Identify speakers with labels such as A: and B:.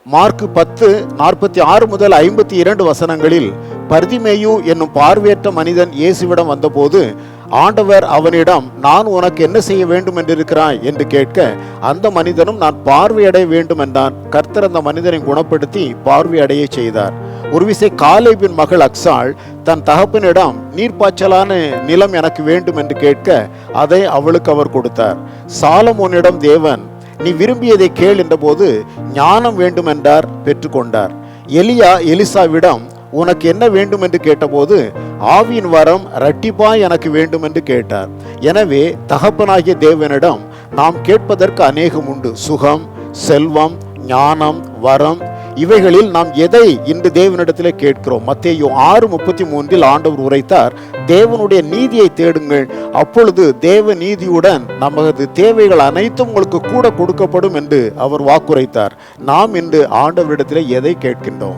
A: Mark 10:46 முதல் 52 வசனங்களில் பர்திமேயு என்னும் பார்வையற்ற மனிதன் இயேசுவிடம் வந்தபோது ஆண்டவர் அவனிடம், நான் உனக்கு என்ன செய்ய வேண்டும் என்றிருக்கிறாய் என்று கேட்க, அந்த மனிதனும் நான் பார்வையடைய வேண்டும் என்றான். கர்த்தர் அந்த மனிதனை குணப்படுத்தி பார்வையடைய செய்தார். ஒருவிசை காலேபின் மகள் அக்சாள் தன் தகப்பனிடம் நீர்ப்பாய்ச்சலான நிலம் எனக்கு வேண்டும் என்று கேட்க அதை அவளுக்கு அவர் கொடுத்தார். சாலமோனிடம் தேவன், நீ விரும்பியதை கேள் என்றபோது ஞானம் வேண்டும் என்றார், பெற்றுக்கொண்டார். எலியா எலிசாவிடம் உனக்கு என்ன வேண்டும் என்று கேட்டபோது ஆவியின் வரம் இரட்டிப்பாய் எனக்கு வேண்டும் என்று கேட்டார். எனவே தகப்பனாகிய தேவனிடம் நாம் கேட்பதற்கு அநேகம் உண்டு. சுகம், செல்வம், ஞானம், வரம், இவைகளில் நாம் எதை இன்று தேவனிடத்திலே கேட்கிறோம்? மத்தேயு 6:33 ஆண்டவர் உரைத்தார், தேவனுடைய நீதியை தேடுங்கள், அப்பொழுது தேவ நீதியுடன் நமது தேவைகள் அனைத்தும் உங்களுக்கு கூட கொடுக்கப்படும் என்று அவர் வாக்குரைத்தார். நாம் இன்று ஆண்டவரிடத்திலே எதை கேட்கின்றோம்?